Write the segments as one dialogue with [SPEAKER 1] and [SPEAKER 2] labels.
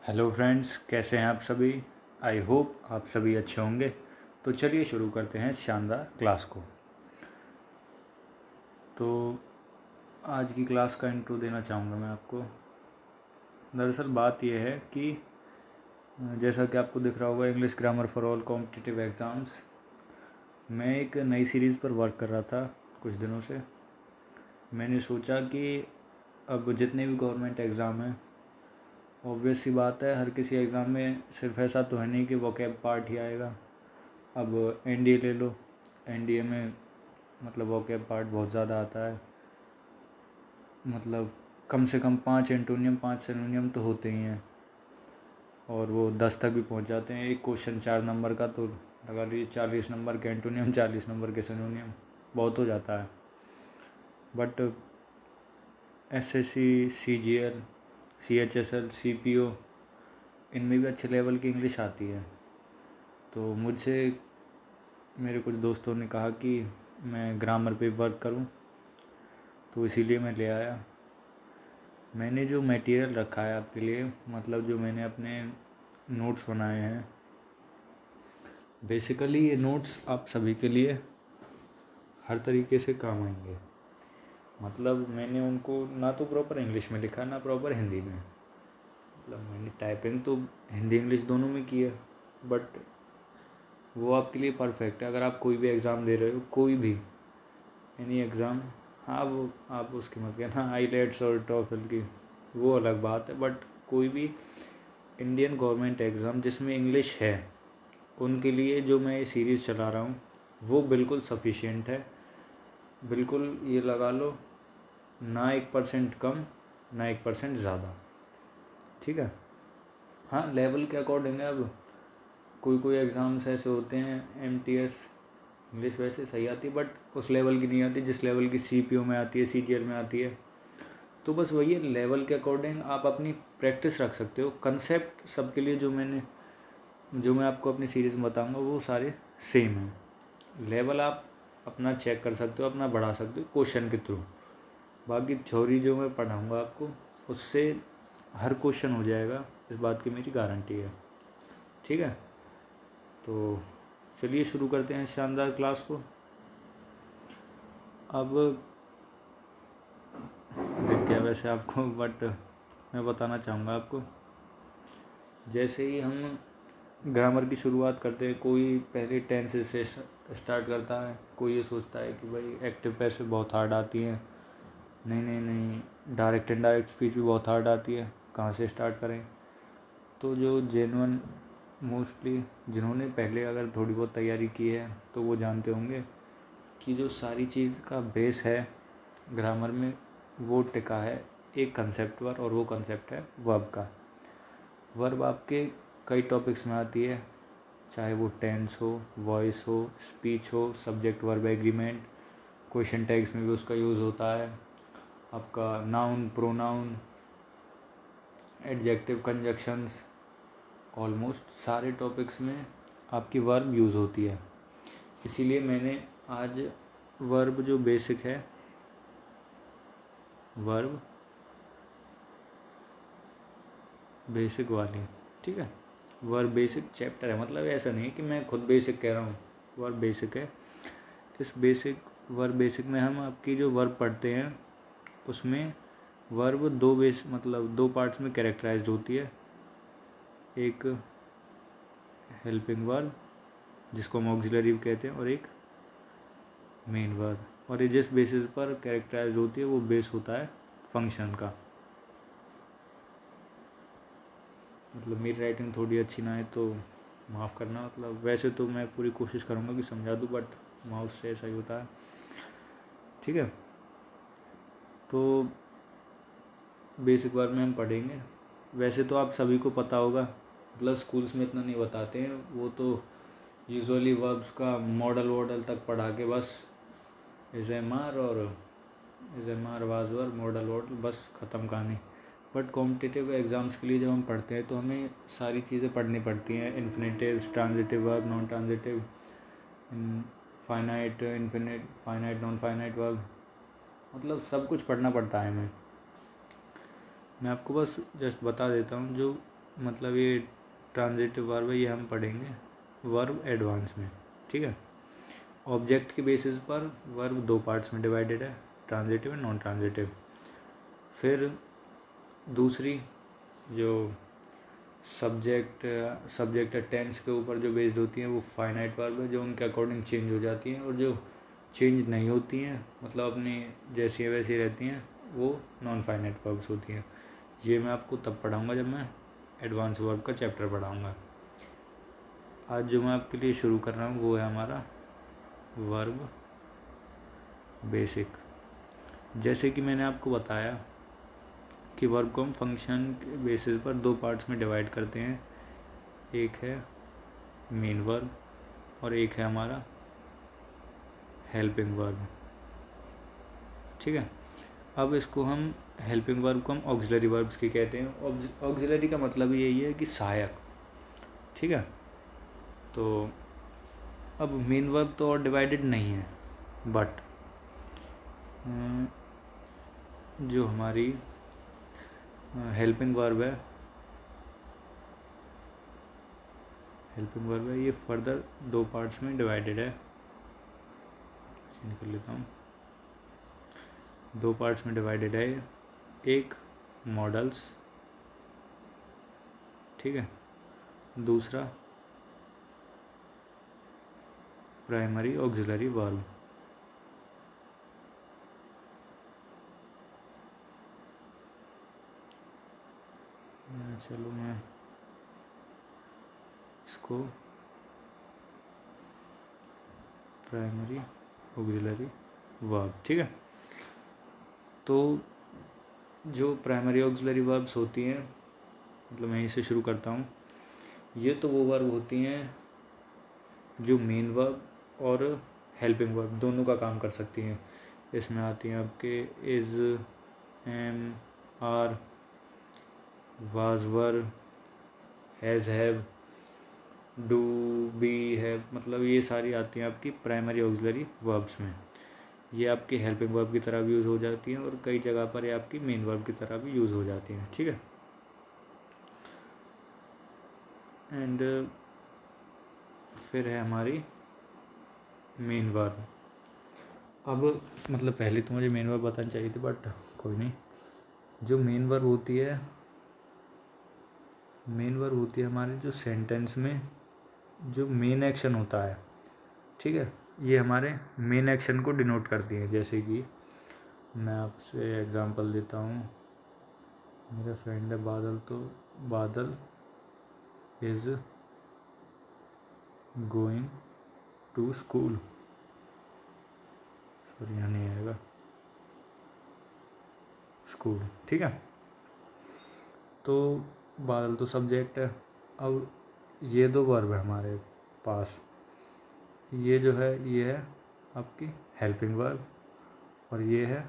[SPEAKER 1] Hello friends, कैसे हैं आप सभी। आई होप आप सभी अच्छे होंगे। तो चलिए शुरू करते हैं इस शानदार क्लास को। तो आज की क्लास का इंट्रो देना चाहूँगा मैं आपको। दरअसल बात यह है कि जैसा कि आपको दिख रहा होगा, English grammar for all competitive exams, मैं एक नई सीरीज़ पर वर्क कर रहा था कुछ दिनों से। मैंने सोचा कि अब जितने भी गवर्नमेंट एग्ज़ाम हैं, ऑब्वियस सी बात है, हर किसी एग्ज़ाम में सिर्फ ऐसा तो है नहीं कि वोकैब पार्ट ही आएगा। अब एनडीए ले लो, एनडीए में मतलब वोकैब पार्ट बहुत ज़्यादा आता है। मतलब कम से कम 5 एंटोनियम 5 सिनोनियम तो होते ही हैं, और वो 10 तक भी पहुंच जाते हैं। एक क्वेश्चन 4 नंबर का तो लगा लीजिए 40 नंबर के एंटोनियम, 40 नंबर के सिनोनियम, बहुत हो जाता है। But SSC, CGL, CHSL, CPO, इनमें भी अच्छे लेवल की इंग्लिश आती है। तो मुझसे मेरे कुछ दोस्तों ने कहा कि मैं ग्रामर पे वर्क करूं, तो इसीलिए मैं ले आया। मैंने जो मटेरियल रखा है आपके लिए, मतलब जो मैंने अपने नोट्स बनाए हैं, बेसिकली ये नोट्स आप सभी के लिए हर तरीके से काम आएंगे। मतलब मैंने उनको ना तो प्रॉपर इंग्लिश में लिखा, ना प्रॉपर हिंदी में। मतलब मैंने टाइपिंग तो हिंदी इंग्लिश दोनों में की है, बट वो आपके लिए परफेक्ट है अगर आप कोई भी एग्ज़ाम दे रहे हो, कोई भी एनी एग्ज़ाम। हाँ, वो आप उसकी मत कहना आईलेट्स और टॉफल की, वो अलग बात है। बट कोई भी इंडियन गवर्नमेंट एग्ज़ाम जिसमें इंग्लिश है, उनके लिए जो मैं ये सीरीज़ चला रहा हूँ वो बिल्कुल सफिशिएंट है। बिल्कुल ये लगा लो, ना 1% कम, ना 1% ज़्यादा। ठीक है। हाँ, लेवल के अकॉर्डिंग है। अब कोई एग्ज़ाम्स ऐसे होते हैं, एमटीएस इंग्लिश वैसे सही आती है, बट उस लेवल की नहीं आती जिस लेवल की सीपीओ में आती है, सीजीएल में आती है। तो बस वही है, लेवल के अकॉर्डिंग आप अपनी प्रैक्टिस रख सकते हो। कंसेप्ट सबके लिए जो मैं आपको अपनी सीरीज़ में बताऊंगा वो सारे सेम हैं। लेवल आप अपना चेक कर सकते हो, अपना बढ़ा सकते हो क्वेश्चन के थ्रू। बाकी थ्योरी जो मैं पढ़ाऊंगा आपको, उससे हर क्वेश्चन हो जाएगा, इस बात की मेरी गारंटी है। ठीक है, तो चलिए शुरू करते हैं शानदार क्लास को। अब दिख गया वैसे आपको, बट मैं बताना चाहूँगा आपको। जैसे ही हम ग्रामर की शुरुआत करते हैं, कोई पहले टेंसेस से स्टार्ट करता है। कोई ये सोचता है कि भाई एक्टिव पैसिव बहुत हार्ड आती हैं। नहीं नहीं नहीं, डायरेक्ट इनडायरेक्ट स्पीच भी बहुत हार्ड आती है, कहाँ से स्टार्ट करें। तो जो जेन्युइन, मोस्टली जिन्होंने पहले अगर थोड़ी बहुत तैयारी की है तो वो जानते होंगे कि जो सारी चीज़ का बेस है ग्रामर में, वो टिका है एक कंसेप्ट पर, और वो कंसेप्ट है वर्ब का। वर्ब आपके कई टॉपिक्स में आती है, चाहे वो टेंस हो, वॉइस हो, स्पीच हो, subject verb agreement, question tags में भी उसका यूज़ होता है। आपका noun, pronoun, adjective, conjunctions, almost सारे टॉपिक्स में आपकी वर्ब यूज़ होती है। इसीलिए मैंने आज वर्ब जो बेसिक है, वर्ब बेसिक वाली, ठीक है, वर्ब बेसिक चैप्टर है। मतलब ऐसा नहीं है कि मैं खुद बेसिक कह रहा हूँ, वर्ब बेसिक है। इस वर्ब बेसिक में हम आपकी जो वर्ब पढ़ते हैं, उसमें वर्ब दो पार्ट्स में कैरेक्टराइज्ड होती है। एक हेल्पिंग वर्ब जिसको हम ऑक्सिलरी कहते हैं, और एक मेन वर्ब। और ये जिस बेसिस पर कैरेक्टराइज होती है वो बेस होता है फंक्शन का। मतलब मेरी राइटिंग थोड़ी अच्छी ना है तो माफ़ करना। मतलब वैसे तो मैं पूरी कोशिश करूँगा कि समझा दूँ, बट माउस से ऐसा ही होता है। ठीक है, तो बेसिक वर्ब में हम पढ़ेंगे। वैसे तो आप सभी को पता होगा, मतलब स्कूल्स में इतना नहीं बताते हैं, वो तो यूजुअली वर्ब्स का मॉडल तक पढ़ा के बस is am are was verb, modal बस ख़त्म कहानी। बट कॉम्पिटिटिव एग्ज़ाम्स के लिए जब हम पढ़ते हैं तो हमें सारी चीज़ें पढ़नी पड़ती हैं। Infinitive, transitive verb, non transitive, finite, infinite, finite, non finite verb, मतलब सब कुछ पढ़ना पड़ता है हमें। मैं आपको बस जस्ट बता देता हूँ जो मतलब ये ट्रांजिटिव वर्ब है, ये हम पढ़ेंगे वर्ब एडवांस में, ठीक है। ऑब्जेक्ट के बेसिस पर वर्ब दो पार्ट्स में डिवाइडेड है, ट्रांजिटिव एंड नॉन ट्रांजिटिव। फिर दूसरी जो सब्जेक्ट टेंस के ऊपर जो बेस्ड होती हैं वो फाइनाइट वर्ब है, जो उनके अकॉर्डिंग चेंज हो जाती हैं, और जो चेंज नहीं होती हैं मतलब अपनी जैसी वैसी रहती हैं वो नॉन फाइनाइट वर्ब्स होती हैं। ये मैं आपको तब पढ़ाऊँगा जब मैं एडवांस वर्ब का चैप्टर पढ़ाऊँगा। आज जो मैं आपके लिए शुरू कर रहा हूँ वो है हमारा वर्ब बेसिक। जैसे कि मैंने आपको बताया कि वर्ब को हम फंक्शन के बेसिस पर दो पार्ट्स में डिवाइड करते हैं, एक है मेन वर्ब और एक है हमारा हेल्पिंग वर्ब, ठीक है। अब इसको हम हेल्पिंग वर्ब को हम ऑक्सिलरी वर्ब्स की कहते हैं। ऑक्सिलरी का मतलब यही है कि सहायक, ठीक है। तो अब मेन वर्ब तो और डिवाइडेड नहीं है, बट जो हमारी हेल्पिंग वर्ब है ये फर्दर दो पार्ट्स में डिवाइडेड है। कर लेता हूँ, दो पार्ट्स में डिवाइडेड है। एक मॉडल्स, ठीक है, दूसरा प्राइमरी ऑक्सिलरी वर्ब। चलो मैं इसको प्राइमरी ऑक्सिलरी वर्ब, ठीक है। तो जो प्राइमरी ऑक्सिलरी वर्ब्स होती हैं, मतलब मैं इसे शुरू करता हूँ। ये तो वो वर्ब होती हैं जो मेन वर्ब और हेल्पिंग वर्ब दोनों का काम कर सकती हैं। इसमें आती हैं आपके is, am, are, was, were, has, have, do, be, have, मतलब ये सारी आती हैं आपकी प्राइमरी ऑक्सिलरी वर्ब्स में। ये आपकी हेल्पिंग वर्ब की तरह भी यूज़ हो जाती हैं और कई जगह पर ये आपकी मेन वर्ब की तरह भी यूज़ हो जाती हैं, ठीक है। एंड फिर है हमारी मेन वर्ब। अब मतलब पहले तो मुझे मेन वर्ब बतानी चाहिए थी, बट कोई नहीं। जो मेन वर्ब होती है हमारे जो सेंटेंस में जो मेन एक्शन होता है, ठीक है, ये हमारे मेन एक्शन को डिनोट करती है। जैसे कि मैं आपसे एग्जांपल देता हूँ, मेरा फ्रेंड है बादल, तो Badal is going to school, sorry यहाँ नहीं आएगा, स्कूल, ठीक है। तो बादल तो सब्जेक्ट है। अब ये दो वर्ब है हमारे पास, ये जो है ये है आपकी हेल्पिंग वर्ब और ये है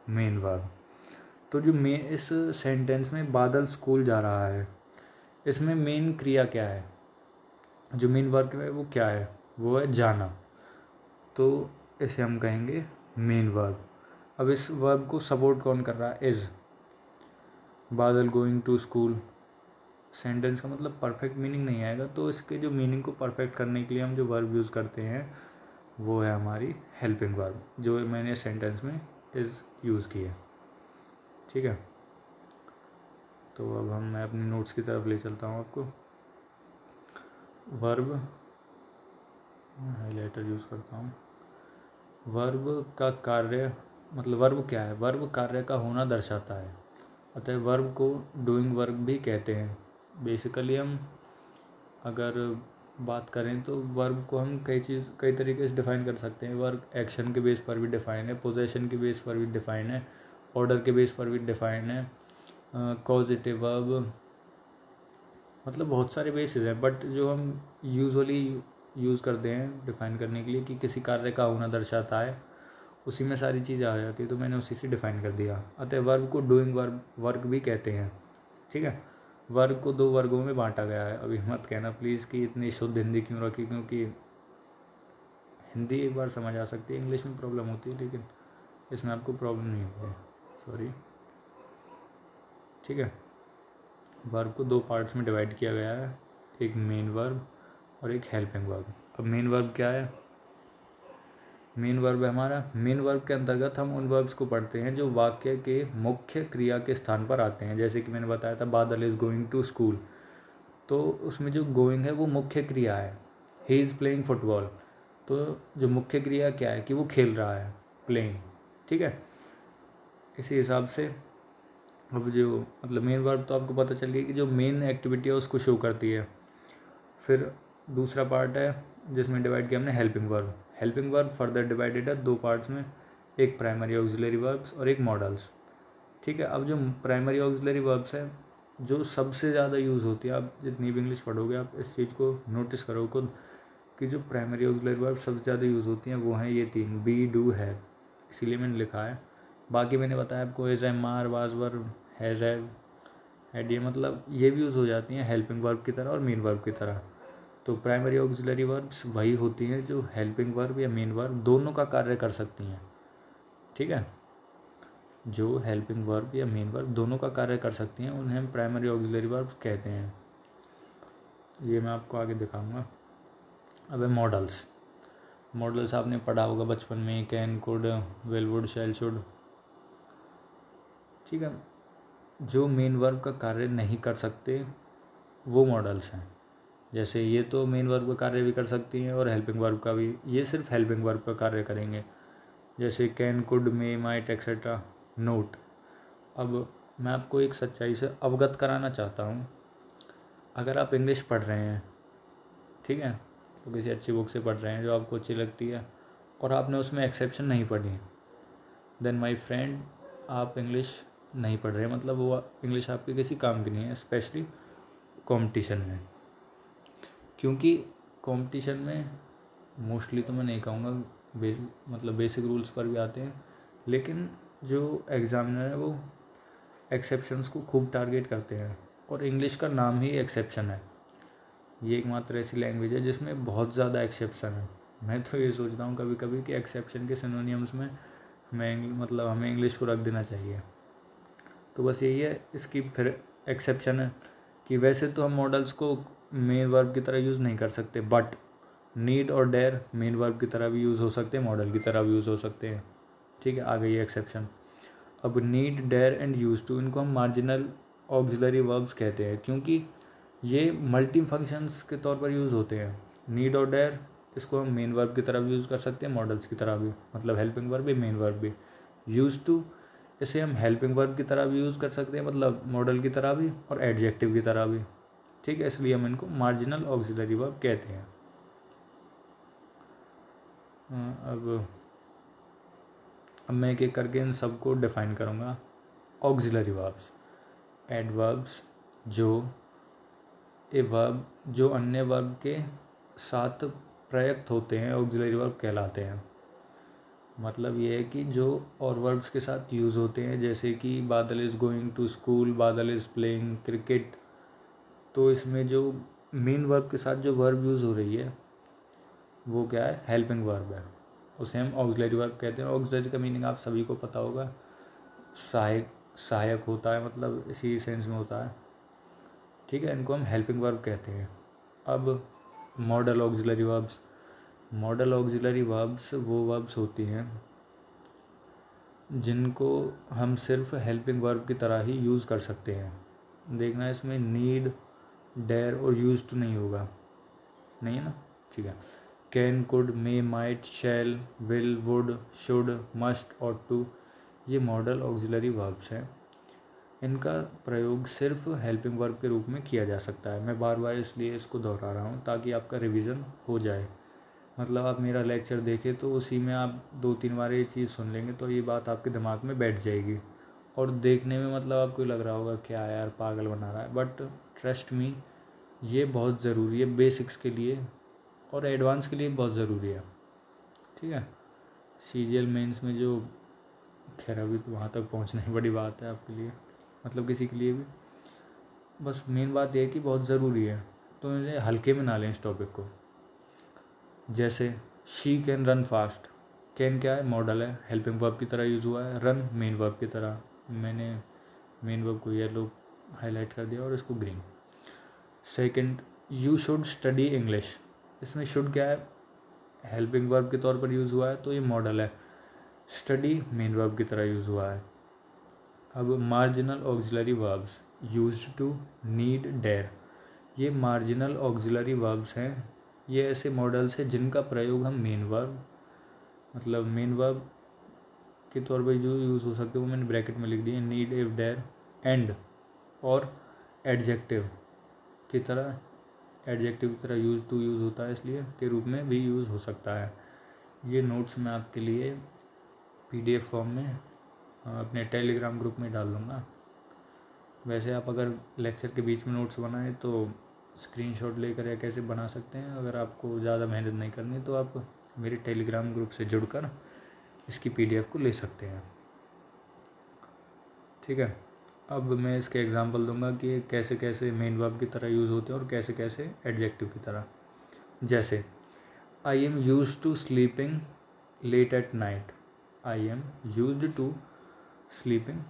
[SPEAKER 1] मेन वर्ब। तो जो इस सेंटेंस में बादल स्कूल जा रहा है, इसमें मेन क्रिया क्या है, जो मेन वर्ब है वो क्या है, वो है जाना। तो इसे हम कहेंगे मेन वर्ब। अब इस वर्ब को सपोर्ट कौन कर रहा है, इज़। बादल गोइंग टू स्कूल सेंटेंस का मतलब परफेक्ट मीनिंग नहीं आएगा, तो इसके जो मीनिंग को परफेक्ट करने के लिए हम जो वर्ब यूज़ करते हैं वो है हमारी हेल्पिंग वर्ब, जो मैंने सेंटेंस में इज़ यूज़ की है, ठीक है। तो अब मैं अपने नोट्स की तरफ ले चलता हूँ आपको। वर्ब, हाईलाइटर यूज़ करता हूँ। वर्ब का कार्य, मतलब वर्ब क्या है, वर्ब कार्य का होना दर्शाता है, अतः वर्ब को डूइंग वर्ब भी कहते हैं। बेसिकली हम अगर बात करें तो वर्ब को हम कई तरीके से डिफ़ाइन कर सकते हैं। वर्ब एक्शन के बेस पर भी डिफ़ाइन है, पोजेशन के बेस पर भी डिफ़ाइन है, ऑर्डर के बेस पर भी डिफ़ाइन है, कॉजेटिव वर्ब, मतलब बहुत सारे बेसिस हैं। बट जो हम यूजुअली यूज़ करते हैं डिफ़ाइन करने के लिए कि किसी कार्य का होना दर्शाता है, उसी में सारी चीज़ें आ जाती है, तो मैंने उसी से डिफ़ाइन कर दिया। अतः वर्ब को डूइंग वर्क भी कहते हैं, ठीक है। वर्ग को दो वर्गों में बांटा गया है। अभी मत कहना प्लीज़ कि इतनी शुद्ध हिंदी क्यों रखी, क्योंकि हिंदी एक बार समझ आ सकती है, इंग्लिश में प्रॉब्लम होती है, लेकिन इसमें आपको प्रॉब्लम नहीं होगी, सॉरी, ठीक है। वर्ब को दो पार्ट्स में डिवाइड किया गया है, एक मेन वर्ब और एक हेल्पिंग वर्ब। अब मेन वर्ब क्या है? मेन वर्ब है हमारा, मेन वर्ब के अंतर्गत हम उन वर्ब्स को पढ़ते हैं जो वाक्य के मुख्य क्रिया के स्थान पर आते हैं। जैसे कि मैंने बताया था बादल इज़ गोइंग टू स्कूल, तो उसमें जो गोइंग है वो मुख्य क्रिया है। ही इज़ प्लेइंग फुटबॉल, तो जो मुख्य क्रिया क्या है कि वो खेल रहा है, प्लेइंग। ठीक है, इसी हिसाब से अब जो मतलब मेन वर्ब तो आपको पता चल गई कि जो मेन एक्टिविटी है उसको शो करती है। फिर दूसरा पार्ट है जिसमें डिवाइड किया हमने helping verb. Helping verb further divided है दो पार्ट्स में, एक प्राइमरी ऑक्सिलरी वर्ब्स और एक मॉडल्स। ठीक है, अब जो प्राइमरी ऑक्सिलरी वर्ब्स है जो सबसे ज़्यादा यूज़ होती है, आप जितनी भी इंग्लिश पढ़ोगे आप इस चीज़ को नोटिस करो खुद कि जो प्राइमरी ऑक्सिलरी वर्ब सबसे ज़्यादा यूज़ होती हैं वो हैं ये तीन, बी, डू, हैव, इसीलिए मैंने लिखा है। बाकी मैंने बताया आपको is, am, are, was, were, has, have, had, ये मतलब ये भी यूज़ हो जाती हैं हेल्पिंग वर्ब की तरह और मेन वर्ब की तरह। तो प्राइमरी ऑक्सिलरी वर्ब्स वही होती हैं जो हेल्पिंग वर्ब या मेन वर्ब दोनों का कार्य कर सकती हैं। ठीक है, जो हेल्पिंग वर्ब या मेन वर्ब दोनों का कार्य कर सकती हैं उन्हें हम प्राइमरी ऑक्सिलरी वर्ब्स कहते हैं। ये मैं आपको आगे दिखाऊंगा। अब है मॉडल्स। मॉडल्स आपने पढ़ा होगा बचपन में, can, could, will, would, shall, should. ठीक है, जो मेन वर्ब का कार्य नहीं कर सकते वो मॉडल्स हैं। जैसे ये तो मेन वर्ब का कार्य भी कर सकती हैं और हेल्पिंग वर्ब का भी, ये सिर्फ हेल्पिंग वर्ब का कार्य करेंगे। जैसे can, could, may, might, etcetera, note. अब मैं आपको एक सच्चाई से अवगत कराना चाहता हूँ। अगर आप इंग्लिश पढ़ रहे हैं, ठीक है, तो किसी अच्छी बुक से पढ़ रहे हैं जो आपको अच्छी लगती है और आपने उसमें एक्सेप्शन नहीं पढ़ी, देन माय फ्रेंड आप इंग्लिश नहीं पढ़ रहे, मतलब वो इंग्लिश आपकी किसी काम की नहीं है, स्पेशली कंपटीशन में। क्योंकि कंपटीशन में मोस्टली तो मैं नहीं कहूँगा, मतलब बेसिक रूल्स पर भी आते हैं, लेकिन जो एग्ज़ामिनर है वो एक्सेप्शंस को खूब टारगेट करते हैं और इंग्लिश का नाम ही एक्सेप्शन है। ये एकमात्र ऐसी लैंग्वेज है जिसमें बहुत ज़्यादा एक्सेप्शन है। मैं तो ये सोचता हूँ कभी कभी कि एक्सेप्शन के सिनोनियम्स में हमें इंग्लिश को रख देना चाहिए। तो बस यही है इसकी फिर एक्सेप्शन है कि वैसे तो हम मॉडल्स को मेन वर्ब की तरह यूज़ नहीं कर सकते, बट नीड और डेयर मेन वर्ब की तरह भी यूज़ हो सकते हैं, मॉडल की तरह भी यूज़ हो सकते हैं। ठीक है, आ गई एक्सेप्शन। अब need, dare and used to, इनको हम मार्जिनल ऑक्सिलरी वर्ब्स कहते हैं क्योंकि ये मल्टी फंक्शंस के तौर पर यूज़ होते हैं। नीड और डेयर इसको हम मेन वर्ब की तरह भी यूज़ कर सकते हैं, मॉडल्स की तरह भी, मतलब हेल्पिंग वर्ब भी मेन वर्ब भी। यूज टू इसे हम हेल्पिंग वर्ब की तरह भी यूज़ कर सकते हैं, मतलब मॉडल की तरह भी और एडजेक्टिव की तरह भी। ठीक है, इसलिए हम इनको मार्जिनल ऑक्सिलरी वर्ब कहते हैं। अब मैं एक एक करके इन सबको डिफाइन करूँगा। ऑक्सिलरी वर्ब्स, एडवर्ब्स जो ए वर्ब जो अन्य वर्ब के साथ प्रयुक्त होते हैं ऑक्सिलरी वर्ब कहलाते हैं। मतलब ये है कि जो और वर्ब्स के साथ यूज़ होते हैं, जैसे कि बादल इज़ गोइंग टू स्कूल, बादल इज़ प्लेइंग क्रिकेट, तो इसमें जो मेन वर्ब के साथ जो वर्ब यूज़ हो रही है वो क्या है, हेल्पिंग वर्ब है, उसे हम ऑक्सिलरी वर्ब कहते हैं। ऑक्सिलरी का मीनिंग आप सभी को पता होगा, सहायक होता है, मतलब इसी सेंस में होता है। ठीक है, इनको हम हेल्पिंग वर्ब कहते हैं। अब model auxiliary verbs. Model auxiliary verbs वो वर्ब्स होती हैं जिनको हम सिर्फ हेल्पिंग वर्ब की तरह ही यूज़ कर सकते हैं। देखना इसमें नीड, डेयर और यूज टू नहीं होगा, नहीं है ना, ठीक है। Can, could, may, might, shall, will, would, should, must और टू, ये मॉडल ऑक्सिलरी वर्ब्स हैं। इनका प्रयोग सिर्फ हेल्पिंग वर्ब के रूप में किया जा सकता है। मैं बार बार इसलिए इसको दोहरा रहा हूँ ताकि आपका रिवीजन हो जाए। मतलब आप मेरा लेक्चर देखें तो उसी में आप 2-3 बार ये चीज़ सुन लेंगे तो ये बात आपके दिमाग में बैठ जाएगी, और देखने में मतलब आपको लग रहा होगा क्या यार पागल बना रहा है, बट ट्रस्ट मी ये बहुत ज़रूरी है बेसिक्स के लिए और एडवांस के लिए बहुत ज़रूरी है। ठीक है, सीजीएल मेंस में जो, खैर अभी तो वहाँ तक पहुँचना ही बड़ी बात है आपके लिए, मतलब किसी के लिए भी। बस मेन बात यह है कि बहुत ज़रूरी है, तो इसे हल्के में ना लें इस टॉपिक को। जैसे she can run fast, can क्या है, मॉडल है, हेल्पिंग वर्ब की तरह यूज़ हुआ है, रन मेन वर्ब की तरह। मैंने मेन वर्ब को येलो हाईलाइट कर दिया और इसको green. Second, you should study English. इसमें शुड क्या है, हेल्पिंग वर्ब के तौर पर यूज़ हुआ है तो ये मॉडल है। स्टडी मेन वर्ब की तरह यूज़ हुआ है। अब marginal auxiliary verbs, used to, need, dare, ये मार्जिनल ऑक्सिलरी वर्ब्स हैं। ये ऐसे मॉडल्स हैं जिनका प्रयोग हम मेन वर्ब, मतलब मेन वर्ब के तौर पर जो यूज़ हो सकते हैं वो मैंने ब्रैकेट में लिख दिए, नीड, इफ, डेयर, एंड और एडजेक्टिव की तरह, एडजेक्टिव की तरह यूज़ टू यूज़ होता है इसलिए के रूप में भी यूज़ हो सकता है। ये नोट्स मैं आपके लिए पीडीएफ फॉर्म में अपने टेलीग्राम ग्रुप में डाल दूँगा। वैसे आप अगर लेक्चर के बीच में नोट्स बनाएं तो स्क्रीनशॉट लेकर या कैसे बना सकते हैं। अगर आपको ज़्यादा मेहनत नहीं करनी तो आप मेरे टेलीग्राम ग्रुप से जुड़कर इसकी पीडीएफ को ले सकते हैं। ठीक है, अब मैं इसके एग्जांपल दूंगा कि कैसे कैसे मेन वर्ब की तरह यूज़ होते हैं और कैसे कैसे एडजेक्टिव की तरह। जैसे I am used to sleeping late at night, I am used to sleeping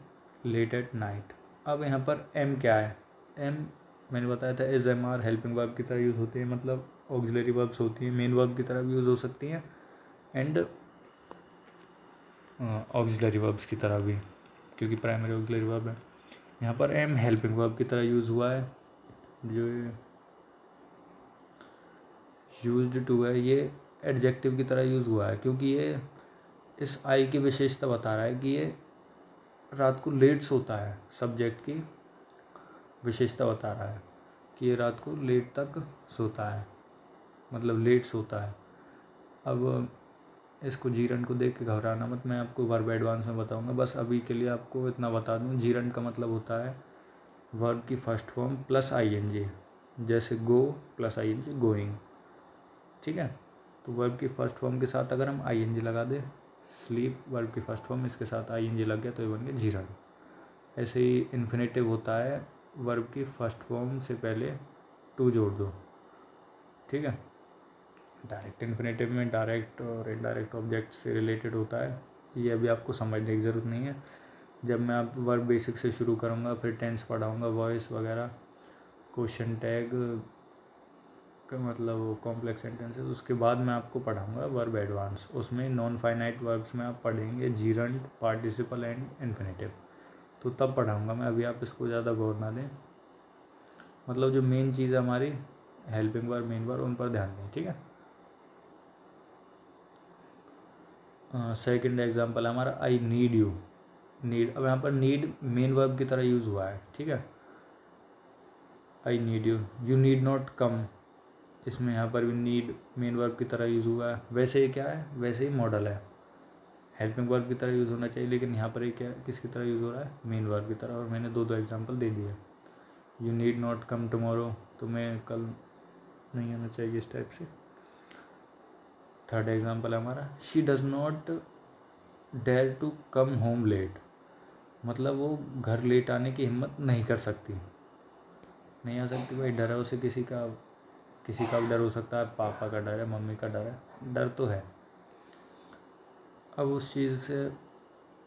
[SPEAKER 1] late at night. अब यहाँ पर एम क्या है, एम मैंने बताया था is, am, are helping verb की तरह यूज़ होती है, मतलब ऑक्सिलरी वर्ब्स होती हैं, मेन वर्ब की तरह भी यूज़ हो सकती हैं एंड ऑक्सिलरी वर्ब्स की तरह भी, क्योंकि प्राइमरी ऑक्सिलरी वर्ब है। यहाँ पर एम हेल्पिंग वर्ब की तरह यूज़ हुआ है। जो यूज्ड टू है ये एडजेक्टिव की तरह यूज़ हुआ है, क्योंकि ये इस आई की विशेषता बता रहा है कि ये रात को लेट सोता है। सब्जेक्ट की विशेषता बता रहा है कि ये रात को लेट तक सोता है, मतलब लेट सोता है। अब इसको जीरन को देख के घबराना मत, मैं आपको वर्ब एडवांस में बताऊंगा। बस अभी के लिए आपको इतना बता दूं, जीरन का मतलब होता है वर्ब की फर्स्ट फॉर्म प्लस आईएनजी, जैसे गो प्लस आईएनजी गोइंग। ठीक है, तो वर्ब की फर्स्ट फॉर्म के साथ अगर हम आईएनजी लगा दें, स्लीप वर्ब की फर्स्ट फॉर्म, इसके साथ आईएनजी लग गया तो ये बन गया जीरन। ऐसे ही इन्फिनेटिव होता है, वर्ब की फर्स्ट फॉर्म से पहले टू जोड़ दो। ठीक है, डायरेक्ट इन्फिनेटिव में डायरेक्ट और इनडायरेक्ट ऑब्जेक्ट से रिलेटेड होता है, ये अभी आपको समझने की ज़रूरत नहीं है। जब मैं आप वर्ब बेसिक से शुरू करूँगा, फिर टेंस पढ़ाऊँगा, वॉइस वगैरह, क्वेश्चन टैग का मतलब कॉम्प्लेक्स सेंटेंसेस, उसके बाद मैं आपको पढ़ाऊँगा वर्ब एडवांस। उसमें नॉन फाइनाइट वर्ब्स में आप पढ़ेंगे जीरंट, पार्टिसिपल एंड इन्फिनेटिव, तो तब पढ़ाऊँगा मैं। अभी आप इसको ज़्यादा गौर ना दें, मतलब जो मेन चीज़ है हमारी हेल्पिंग वर्ब, मेन वर्ब, उन पर ध्यान दें। ठीक है, सेकंड एग्जांपल है हमारा आई नीड यू, नीड। अब यहाँ पर नीड मेन वर्ब की तरह यूज़ हुआ है। ठीक है, I need you, you need not come, इसमें यहाँ पर भी नीड मेन वर्ब की तरह यूज़ हुआ है। वैसे ये क्या है, वैसे ही मॉडल है, हेल्पिंग वर्ब की तरह यूज़ होना चाहिए, लेकिन यहाँ पर ये क्या किसकी तरह यूज़ हो रहा है, मेन वर्ब की तरह। और मैंने दो एग्जाम्पल दे दिए। You need not come tomorrow, तुम्हें कल नहीं आना चाहिए, इस टाइप से। थर्ड एग्जाम्पल है हमारा she does not dare to come home late, मतलब वो घर लेट आने की हिम्मत नहीं कर सकती, नहीं आ सकती। भाई डर है उसे, किसी का भी डर हो सकता है, पापा का डर है, मम्मी का डर है, डर तो है। अब उस चीज़ से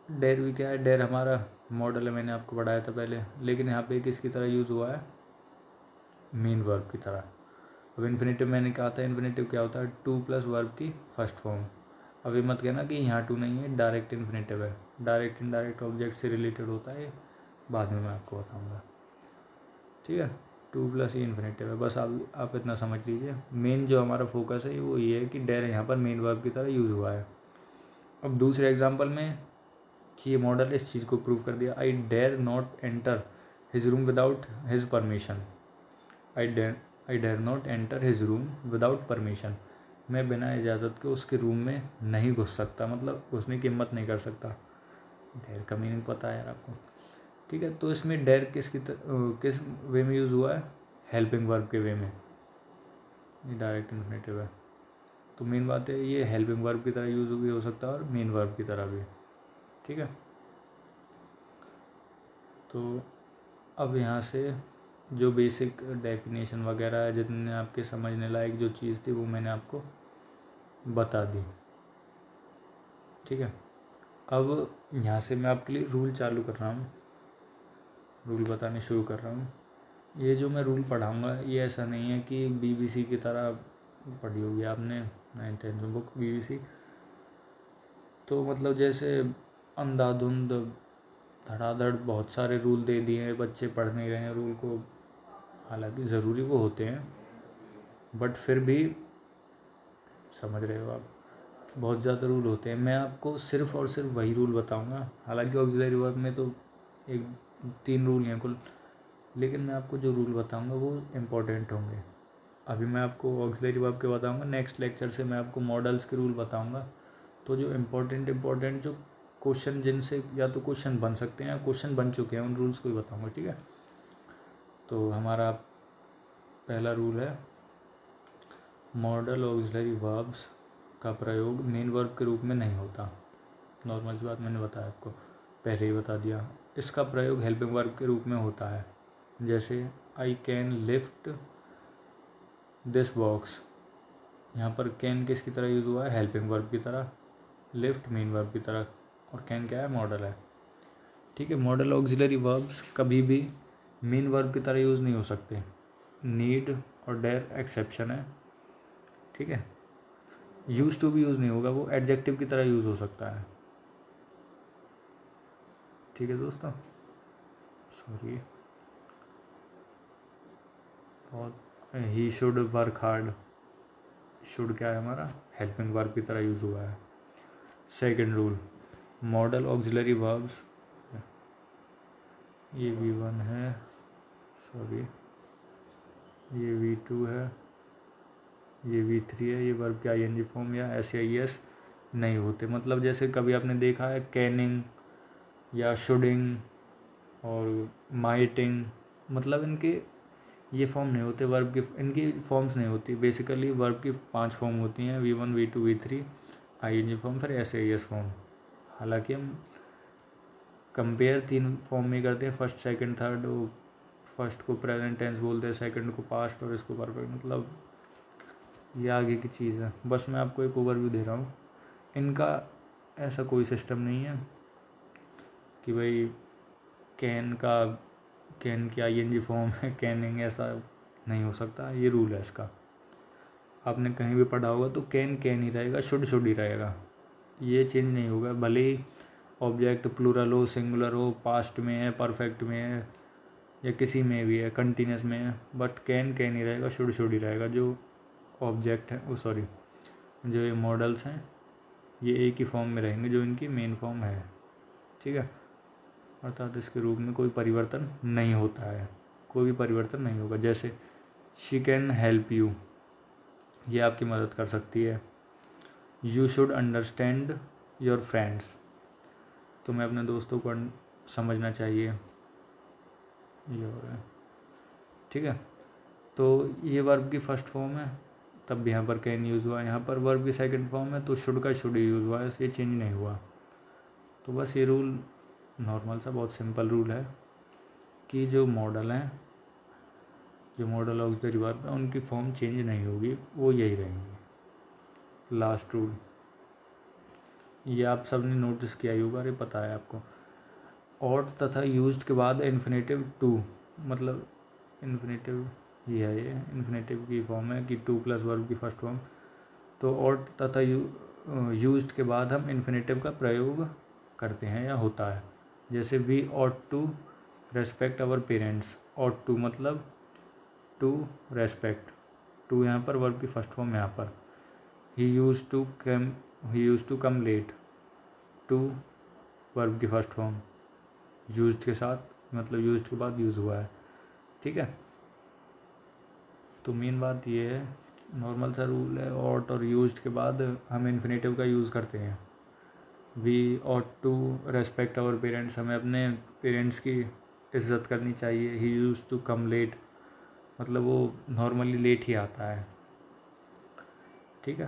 [SPEAKER 1] डेर भी क्या है, डेर हमारा मॉडल है, मैंने आपको पढ़ाया था पहले, लेकिन यहाँ पे किसकी तरह यूज़ हुआ है, मेन वर्ब की तरह। अब इन्फिनेटिव मैंने कहा था, इन्फिनेटिव क्या होता है, टू प्लस वर्ब की फर्स्ट फॉर्म। अब ये मत कहना कि यहाँ टू नहीं है, डायरेक्ट इन्फिनेटिव है, डायरेक्ट इनडायरेक्ट ऑब्जेक्ट से रिलेटेड होता है, बाद में मैं आपको बताऊँगा। ठीक है, टू प्लस ही इन्फिनेटिव है, बस आप इतना समझ लीजिए। मेन जो हमारा फोकस है वो ये है कि डेर यहाँ पर मेन वर्ब की तरह यूज़ हुआ है। अब दूसरे एग्जाम्पल में कि ये मॉडल इस चीज़ को प्रूव कर दिया, I dare not enter his room without his permission, I dare not enter his room without permission, मैं बिना इजाज़त के उसके रूम में नहीं घुस सकता, मतलब घुसने की हिम्मत नहीं कर सकता। डेयर का मीनिंग पता है यार आपको। ठीक है, तो इसमें डेयर किस वे में यूज़ हुआ है, हेल्पिंग वर्ब के वे में, ये डायरेक्ट इन्फिनेटिव है। तो मेन बात है ये हेल्पिंग वर्ब की तरह यूज़ भी हो सकता है और मेन वर्ब की तरह भी। ठीक है, तो अब यहाँ से जो बेसिक डेफिनेशन वगैरह है, जितने आपके समझने लायक जो चीज़ थी वो मैंने आपको बता दी। ठीक है, अब यहाँ से मैं आपके लिए रूल चालू कर रहा हूँ। रूल बताने शुरू कर रहा हूँ। ये जो मैं रूल पढ़ाऊँगा ये ऐसा नहीं है कि BBC की तरह पढ़ी होगी आपने 9th-10th में बुक BBC, तो मतलब जैसे अंधाधुंध धड़ाधड़ बहुत सारे रूल दे दिए हैं, बच्चे पढ़ नहीं रहे हैं रूल को। हालांकि ज़रूरी वो होते हैं, बट फिर भी समझ रहे हो आप, बहुत ज़्यादा रूल होते हैं। मैं आपको सिर्फ़ और सिर्फ वही रूल बताऊंगा। हालांकि ऑक्सिलरी वर्ब में तो 3 रूल हैं कुल, लेकिन मैं आपको जो रूल बताऊंगा वो इम्पोर्टेंट होंगे। अभी मैं आपको ऑक्सिलरी वर्ब के बताऊंगा, नेक्स्ट लेक्चर से मैं आपको मॉडल्स के रूल बताऊंगा। तो जो इम्पोर्टेंट जो क्वेश्चन जिनसे या तो क्वेश्चन बन सकते हैं या क्वेश्चन बन चुके हैं, उन रूल्स को ही बताऊंगा, ठीक है। तो हमारा पहला रूल है, मॉडल ऑक्सिलरी वर्ब्स का प्रयोग मेन वर्ब के रूप में नहीं होता। नॉर्मल सी बात मैंने बताया, आपको पहले ही बता दिया। इसका प्रयोग हेल्पिंग वर्ब के रूप में होता है। जैसे I can lift this box, यहाँ पर कैन किसकी तरह यूज़ हुआ है? हेल्पिंग वर्ब की तरह। लिफ्ट मेन वर्ब की तरह, और कैन क्या है? मॉडल है, ठीक है। मॉडल ऑक्सिलरी वर्ब्स कभी भी मेन वर्ब की तरह यूज़ नहीं हो सकते। नीड और डेयर एक्सेप्शन है, ठीक है। यूज टू भी यूज़ नहीं होगा, वो एडजेक्टिव की तरह यूज़ हो सकता है, ठीक है दोस्तों। सॉरी, बहुत he should work hard, should क्या है हमारा? हेल्पिंग वर्ब की तरह यूज़ हुआ है। Second rule, model auxiliary verbs, ये V1 है, सॉरी ये V2 है, ये V3 है। ये वर्ब के ING फॉर्म या SAES नहीं होते। मतलब जैसे कभी आपने देखा है कैनिंग या शुडिंग और माइटिंग, मतलब इनके ये फॉर्म नहीं होते वर्ब के, इनकी फॉर्म्स नहीं होती। बेसिकली वर्ब की 5 फॉर्म होती हैं, V1 V2 V3, ING form, फिर SAES फॉर्म। हालांकि हम कंपेयर 3 फॉर्म में करते हैं, फर्स्ट सेकंड थर्ड। फर्स्ट को प्रेजेंट टेंस बोलते हैं, सेकंड को पास्ट, और इसको परफेक्ट। मतलब ये आगे की चीज़ है, बस मैं आपको एक ओवरव्यू दे रहा हूँ। इनका ऐसा कोई सिस्टम नहीं है कि भाई कैन की ING फॉर्म है कैनिंग, ऐसा नहीं हो सकता। ये रूल है इसका। आपने कहीं भी पढ़ा होगा तो कैन ही रहेगा, शुड ही रहेगा, ये चेंज नहीं होगा। भले ही ऑब्जेक्ट प्लूरल हो, सिंगुलर हो, पास्ट में है, परफेक्ट में है, या किसी में भी है, कंटिन्यूस में है, बट कैन ही रहेगा, शुड ही रहेगा। जो ऑब्जेक्ट है, सॉरी, जो ये मॉडल्स हैं ये एक ही फॉर्म में रहेंगे जो इनकी मेन फॉर्म है, ठीक है। अर्थात इसके रूप में कोई परिवर्तन नहीं होता है, कोई भी परिवर्तन नहीं होगा। जैसे शी कैन हेल्प यू, ये आपकी मदद कर सकती है। You should understand your friends, तुम्हें अपने दोस्तों को समझना चाहिए, ये हो रहा है, ठीक है। तो ये वर्ब की फर्स्ट फॉर्म है, तब भी यहाँ पर कैन यूज़ हुआ। यहाँ पर वर्ब की सेकंड फॉर्म है तो शुड का शुड ही यूज़ हुआ है, ये चेंज नहीं हुआ। तो बस ये रूल नॉर्मल सा बहुत सिंपल रूल है कि जो मॉडल हैं, जो मॉडल ऑक्सिलरी वर्ब है, उनकी फॉर्म चेंज नहीं होगी, वो यही रहेंगी। लास्ट रूल, ये आप सब ने नोटिस किया ही होगा, अरे पता है आपको। ऑट तथा यूज्ड के बाद इन्फिनेटिव टू, मतलब इन्फिनेटिव ही है, ये इन्फिनेटिव की फॉर्म है कि टू प्लस वर्ब की फर्स्ट फॉर्म। तो ऑट तथा यूज्ड के बाद हम इन्फिनेटिव का प्रयोग करते हैं या होता है। जैसे we ought to respect our parents, ought to मतलब टू रेस्पेक्ट, टू यहाँ पर वर्ब की फर्स्ट फॉर्म। यहाँ पर he use to come late, to verb की फर्स्ट फॉर्म, यूज्ड के साथ, मतलब यूज्ड के बाद यूज़ हुआ है, ठीक है। तो मेन बात ये है, नॉर्मल सा रूल है, ऑट और यूज्ड के बाद हम इन्फिनेटिव का यूज़ करते हैं। We ought to respect our parents, हमें अपने पेरेंट्स की इज़्ज़त करनी चाहिए। He use to come late, मतलब वो नॉर्मली लेट ही आता है, ठीक है।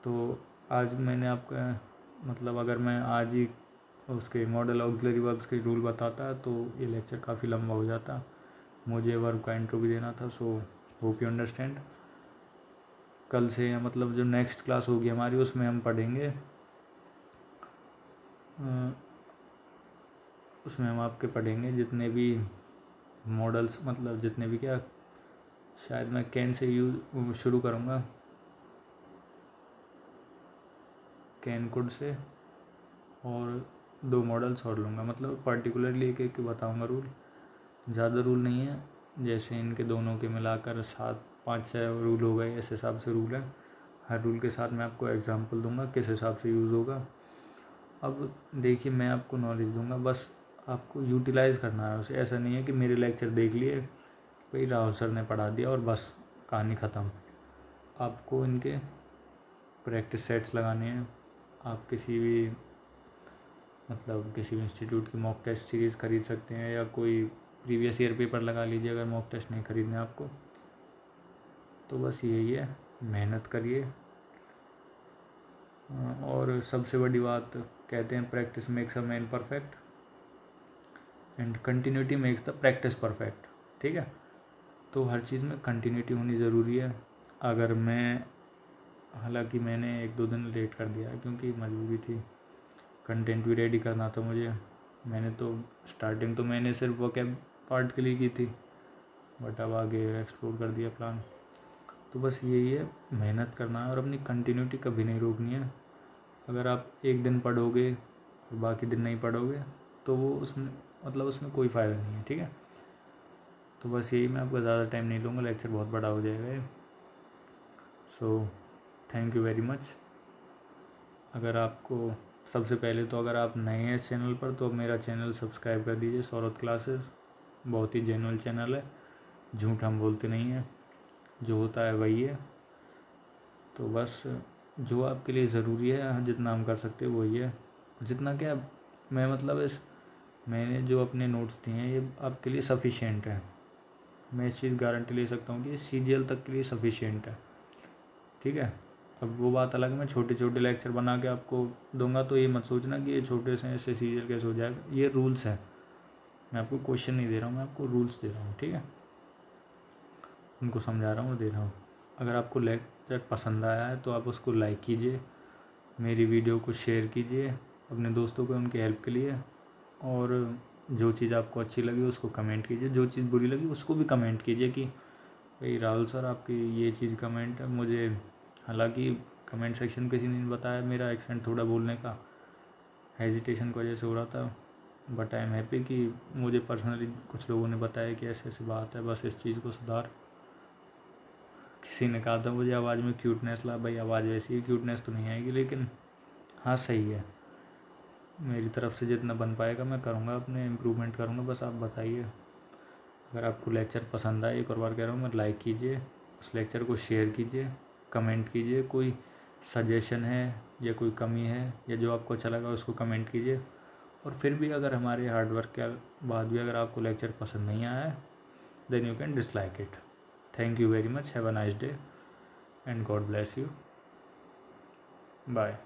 [SPEAKER 1] तो आज मैंने आपका, मतलब अगर मैं आज ही उसके मॉडल ऑक्सिलरी वर्ब्स के रूल बताता तो ये लेक्चर काफ़ी लंबा हो जाता। मुझे वर्ब का इंट्रो भी देना था, सो होप यू अंडरस्टैंड। कल से, या मतलब जो नेक्स्ट क्लास होगी हमारी, उसमें हम पढ़ेंगे, उसमें हम आपके पढ़ेंगे जितने भी मॉडल्स मतलब जितने भी क्या, शायद मैं कैन से यूज शुरू करूँगा, कैन कोड से, और 2 मॉडल्स और लूँगा। मतलब पर्टिकुलरली एक एक बताऊँगा रूल, ज़्यादा रूल नहीं है। जैसे इनके दोनों के मिलाकर 7-5-6 रूल हो गए, इस हिसाब से रूल है। हर रूल के साथ मैं आपको एग्जांपल दूंगा किस हिसाब से यूज़ होगा। अब देखिए, मैं आपको नॉलेज दूंगा, बस आपको यूटिलाइज़ करना है उसे। ऐसा नहीं है कि मेरे लेक्चर देख लिए, भाई राहुल सर ने पढ़ा दिया और बस कहानी ख़त्म। आपको इनके प्रैक्टिस सेट्स लगाने हैं। आप किसी भी इंस्टीट्यूट की मॉक टेस्ट सीरीज़ खरीद सकते हैं, या कोई प्रीवियस ईयर पेपर लगा लीजिए अगर मॉक टेस्ट नहीं खरीदने आपको। तो बस यही है, मेहनत करिए। और सबसे बड़ी बात, कहते हैं practice makes a man perfect and continuity makes the practice perfect. ठीक है, तो हर चीज़ में कंटिन्यूटी होनी ज़रूरी है। अगर मैं, हालांकि मैंने 1-2 दिन लेट कर दिया क्योंकि मजबूरी थी, कंटेंट भी रेडी करना था मुझे। मैंने तो स्टार्टिंग तो मैंने सिर्फ वोकैब पार्ट के लिए की थी, बट अब आगे एक्सप्लोर कर दिया प्लान। तो बस यही है, मेहनत करना है और अपनी कंटिन्यूटी कभी नहीं रोकनी है। अगर आप एक दिन पढ़ोगे और बाकी दिन नहीं पढ़ोगे तो वो उसमें कोई फ़ायदा नहीं है। ठीक है, तो बस यही, मैं आपका ज़्यादा टाइम नहीं लूँगा, लेक्चर बहुत बड़ा हो जाएगा। So thank you very much. अगर आपको, सबसे पहले तो अगर आप नए हैं इस चैनल पर तो मेरा चैनल सब्सक्राइब कर दीजिए, सौरभ क्लासेस। बहुत ही जेन्युइन चैनल है, झूठ हम बोलते नहीं हैं, जो होता है वही है। तो बस जो आपके लिए ज़रूरी है, जितना हम कर सकते हैं वही है। जितना क्या, मैंने जो अपने नोट्स दिए हैं ये आपके लिए सफिशिएंट है। मैं इस चीज़ गारंटी ले सकता हूँ कि ये CGL तक के लिए सफिशिएंट है। ठीक है, अब वो बात अलग है, मैं छोटे छोटे लेक्चर बना के आपको दूंगा तो ये मत सोचना कि ये छोटे से ऐसे CGL कैसे हो जाएगा। ये रूल्स है, मैं आपको क्वेश्चन नहीं दे रहा हूँ, मैं आपको रूल्स दे रहा हूँ। ठीक है, उनको समझा रहा हूँ, दे रहा हूँ। अगर आपको लेक्चर पसंद आया है तो आप उसको लाइक कीजिए, मेरी वीडियो को शेयर कीजिए अपने दोस्तों को उनकी हेल्प के लिए, और जो चीज़ आपको अच्छी लगी उसको कमेंट कीजिए, जो चीज़ बुरी लगी उसको भी कमेंट कीजिए कि भाई राहुल सर आपकी ये चीज़ कमेंट है मुझे, हालांकि कमेंट सेक्शन किसी ने बताया मेरा एक्सेंट थोड़ा बोलने का हेजिटेशन की वजह से हो रहा था, बट आई एम हैप्पी कि मुझे पर्सनली कुछ लोगों ने बताया कि ऐसे ऐसी बात है, बस इस चीज़ को सुधार। किसी ने कहा था मुझे आवाज़ में क्यूटनेस ला, भाई आवाज़ वैसी है, क्यूटनेस तो नहीं आएगी, लेकिन हाँ सही है, मेरी तरफ से जितना बन पाएगा मैं करूँगा, अपने इम्प्रूवमेंट करूँगा। बस आप बताइए, अगर आपको लेक्चर पसंद आए, एक और बार कह रहा हूँ मैं, लाइक कीजिए, उस लेक्चर को शेयर कीजिए, कमेंट कीजिए, कोई सजेशन है या कोई कमी है या जो आपको अच्छा लगा उसको कमेंट कीजिए। और फिर भी अगर हमारे हार्डवर्क के बाद भी अगर आपको लेक्चर पसंद नहीं आया है, then you can dislike it. Thank you very much, have a nice day and God bless you, bye.